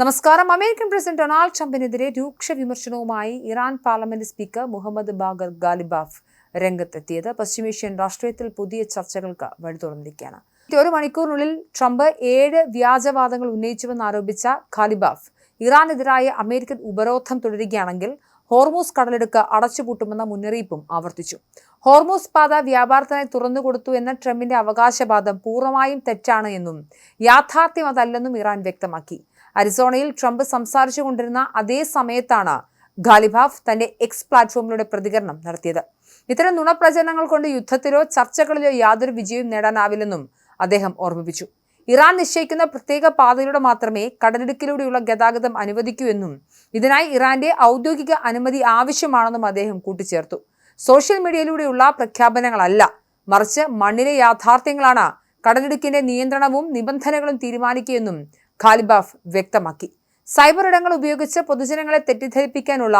നമസ്കാരം. American president Donald ട്രംപിനെതിരെ രൂക്ഷ വിമർശനവുമായി Iran parliament speaker Mohammad Bagher Ghalibaf രംഗത്തെത്തിയത് പശ്ചിമേഷ്യൻ രാഷ്ട്രീയത്തിൽ പുതിയ ചർച്ചകൾക്ക് വഴി തുറന്നിരിക്കുകയാണ്. ഒരു മണിക്കൂറിനുള്ളിൽ ട്രംപ് 7 വ്യാജവാദങ്ങൾ ഉന്നയിച്ചുവെന്ന് ആരോപിച്ച ഗാലിബാഫ് ഇറാനെതിരായ അമേരിക്കൻ ഉപരോധം തുടരുകയാണെങ്കിൽ ഹോർമൂസ് കടലിടുക്ക് അടച്ചുപൂട്ടുമെന്ന മുന്നറിയിപ്പും ആവർത്തിച്ചു. ഹോർമൂസ് പാത വ്യാപാരത്തിനായി തുറന്നുകൊടുത്തു എന്ന ട്രംപിന്റെ അവകാശവാദം പൂർണ്ണമായും തെറ്റാണ് എന്നും യാഥാർത്ഥ്യം അതല്ലെന്നും ഇറാൻ വ്യക്തമാക്കി. അരിസോണയിൽ ട്രംപ് സംസാരിച്ചുകൊണ്ടിരുന്ന അതേ സമയത്താണ് ഗാലിബാഫ് തന്റെ എക്സ് പ്ലാറ്റ്ഫോമിലൂടെ പ്രതികരണം നടത്തിയത്. ഇത്തരം നുണപ്രചരണങ്ങൾ കൊണ്ട് യുദ്ധത്തിലോ ചർച്ചകളിലോ യാതൊരു വിജയവും നേടാനാവില്ലെന്നും അദ്ദേഹം ഓർമ്മിപ്പിച്ചു. ഇറാൻ നിശ്ചയിക്കുന്ന പ്രത്യേക പാതയിലൂടെ മാത്രമേ കടലിടുക്കിലൂടെയുള്ള ഗതാഗതം അനുവദിക്കൂ എന്നും ഇതിനായി ഇറാന്റെ ഔദ്യോഗിക അനുമതി ആവശ്യമാണെന്നും അദ്ദേഹം കൂട്ടിച്ചേർത്തു. സോഷ്യൽ മീഡിയയിലൂടെയുള്ള പ്രഖ്യാപനങ്ങളല്ല, മറിച്ച് മണ്ണിലെ യാഥാർത്ഥ്യങ്ങളാണ് കടലിടുക്കിന്റെ നിയന്ത്രണവും നിബന്ധനകളും തീരുമാനിക്കുകയെന്നും ഗാലിബാഫ് വ്യക്തമാക്കി. സൈബർ ഇടങ്ങൾ ഉപയോഗിച്ച് പൊതുജനങ്ങളെ തെറ്റിദ്ധരിപ്പിക്കാനുള്ള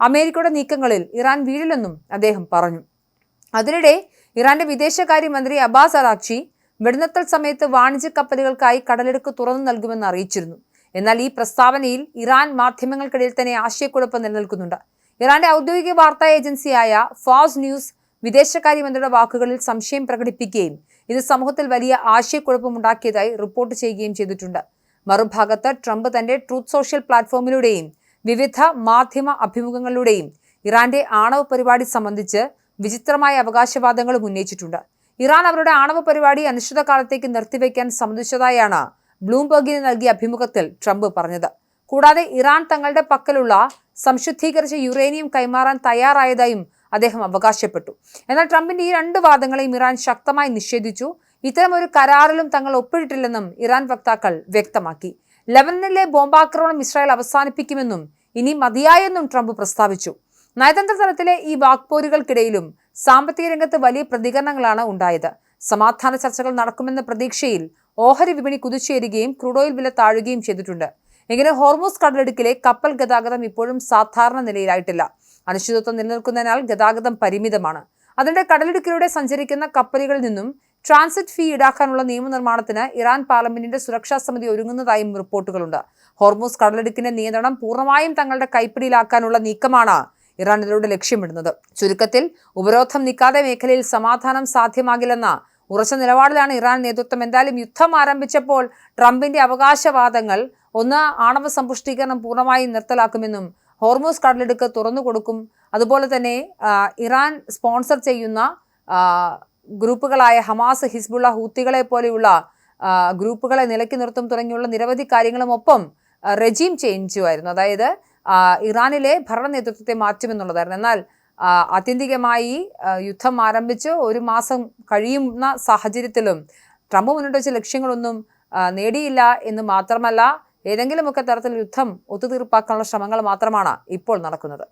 അമേരിക്കയുടെ നീക്കങ്ങളിൽ ഇറാൻ വീഴില്ലെന്നും അദ്ദേഹം പറഞ്ഞു. അതിനിടെ ഇറാന്റെ വിദേശകാര്യമന്ത്രി അബ്ബാസ് അറാഖ്ചി വെടിനിർത്തൽ സമയത്ത് വാണിജ്യ കപ്പലുകൾക്കായി കടലിടുക്ക് തുറന്നു നൽകുമെന്ന് അറിയിച്ചിരുന്നു. എന്നാൽ ഈ പ്രസ്താവനയിൽ ഇറാൻ മാധ്യമങ്ങൾക്കിടയിൽ തന്നെ ആശയക്കുഴപ്പം നിലനിൽക്കുന്നുണ്ട്. ഇറാന്റെ ഔദ്യോഗിക വാർത്താ ഏജൻസിയായ ഫാസ് ന്യൂസ് വിദേശകാര്യമന്ത്രിയുടെ വാക്കുകളിൽ സംശയം പ്രകടിപ്പിക്കുകയും ഇത് സമൂഹത്തിൽ വലിയ ആശയക്കുഴപ്പമുണ്ടാക്കിയതായി റിപ്പോർട്ട് ചെയ്യുകയും ചെയ്തിട്ടുണ്ട്. മറുഭാഗത്ത് ട്രംപ് തന്റെ ട്രൂത്ത് സോഷ്യൽ പ്ലാറ്റ്ഫോമിലൂടെയും വിവിധ മാധ്യമ അഭിമുഖങ്ങളിലൂടെയും ഇറാന്റെ ആണവ പരിപാടി സംബന്ധിച്ച് വിചിത്രമായ അവകാശവാദങ്ങളും ഉന്നയിച്ചിട്ടുണ്ട്. ഇറാൻ അവരുടെ ആണവ പരിപാടി അനിശ്ചിതകാലത്തേക്ക് നിർത്തിവെക്കാൻ സമ്മതിച്ചതായാണ് ബ്ലൂംബർഗിന് നൽകിയ അഭിമുഖത്തിൽ ട്രംപ് പറഞ്ഞത്. കൂടാതെ ഇറാൻ തങ്ങളുടെ പക്കലുള്ള സംശുദ്ധീകരിച്ച യുറേനിയം കൈമാറാൻ തയ്യാറായതായും അദ്ദേഹം അവകാശപ്പെട്ടു. എന്നാൽ ട്രംപിന്റെ ഈ 2 വാദങ്ങളെയും ഇറാൻ ശക്തമായി നിഷേധിച്ചു. ഇത്തരം ഒരു കരാറിലും തങ്ങൾ ഒപ്പിട്ടിട്ടില്ലെന്നും ഇറാൻ വക്താക്കൾ വ്യക്തമാക്കി. ലെബനനിലെ ബോംബാക്രമണം ഇസ്രായേൽ അവസാനിപ്പിക്കുമെന്നും ഇനി മതിയായെന്നും ട്രംപ് പ്രസ്താവിച്ചു. നയതന്ത്ര തലത്തിലെ ഈ വാക്പോരുകൾക്കിടയിലും സാമ്പത്തിക രംഗത്ത് വലിയ പ്രതികരണങ്ങളാണ് ഉണ്ടായത്. സമാധാന ചർച്ചകൾ നടക്കുമെന്ന പ്രതീക്ഷയിൽ ഓഹരി വിപണി കുതിച്ചുയരുകയും ക്രൂഡ് ഓയിൽ വില താഴുകയും ചെയ്തിട്ടുണ്ട്. എങ്കിലും ഹോർമൂസ് കടലിടുക്കിലെ കപ്പൽ ഗതാഗതം ഇപ്പോഴും സാധാരണ നിലയിലായിട്ടില്ല. അനിശ്ചിതത്വം നിലനിൽക്കുന്നതിനാൽ ഗതാഗതം പരിമിതമാണ്. അതിന്റെ കടലിടുക്കിലൂടെ സഞ്ചരിക്കുന്ന കപ്പലുകളിൽ നിന്നും ട്രാൻസിറ്റ് ഫീ ഈടാക്കാനുള്ള നിയമനിർമ്മാണത്തിന് ഇറാൻ പാർലമെന്റിന്റെ സുരക്ഷാ സമിതി ഒരുങ്ങുന്നതായും റിപ്പോർട്ടുകളുണ്ട്. ഹോർമൂസ് കടലിടുക്കിന്റെ നിയന്ത്രണം പൂർണ്ണമായും തങ്ങളുടെ കൈപ്പിടിയിലാക്കാനുള്ള നീക്കമാണ് ഇറാൻ ഇതിലൂടെ ലക്ഷ്യമിടുന്നത്. ചുരുക്കത്തിൽ ഉപരോധം നീക്കാതെ മേഖലയിൽ സമാധാനം സാധ്യമാകില്ലെന്ന ഉറച്ച നിലപാടിലാണ് ഇറാൻ നേതൃത്വം. എന്തായാലും യുദ്ധം ആരംഭിച്ചപ്പോൾ ട്രംപിന്റെ അവകാശവാദങ്ങൾ ഒന്ന്, ആണവ സമ്പുഷ്ടീകരണം പൂർണ്ണമായും നിർത്തലാക്കുമെന്നും ഹോർമൂസ് കടലിടുക്ക് തുറന്നു കൊടുക്കും, അതുപോലെ തന്നെ ഇറാൻ സ്പോൺസർ ചെയ്യുന്ന ഗ്രൂപ്പുകളായ ഹമാസ്, ഹിസ്ബുള്ള, ഹൂത്തികളെ പോലെയുള്ള ഗ്രൂപ്പുകളെ നിലയ്ക്ക് നിർത്തും തുടങ്ങിയുള്ള നിരവധി കാര്യങ്ങളും ഒപ്പം റെജീം ചേഞ്ചുമായിരുന്നു. അതായത് ഇറാനിലെ ഭരണ നേതൃത്വത്തെ മാറ്റുമെന്നുള്ളതായിരുന്നു. എന്നാൽ ആത്യന്തികമായി യുദ്ധം ആരംഭിച്ച് 1 മാസം കഴിയുന്ന സാഹചര്യത്തിലും ട്രംപ് മുന്നോട്ട് വെച്ച ലക്ഷ്യങ്ങളൊന്നും നേടിയില്ല എന്ന് മാത്രമല്ല, ഏതെങ്കിലുമൊക്കെ തരത്തിൽ യുദ്ധം ഒത്തുതീർപ്പാക്കാനുള്ള ശ്രമങ്ങൾ മാത്രമാണ് ഇപ്പോൾ നടക്കുന്നത്.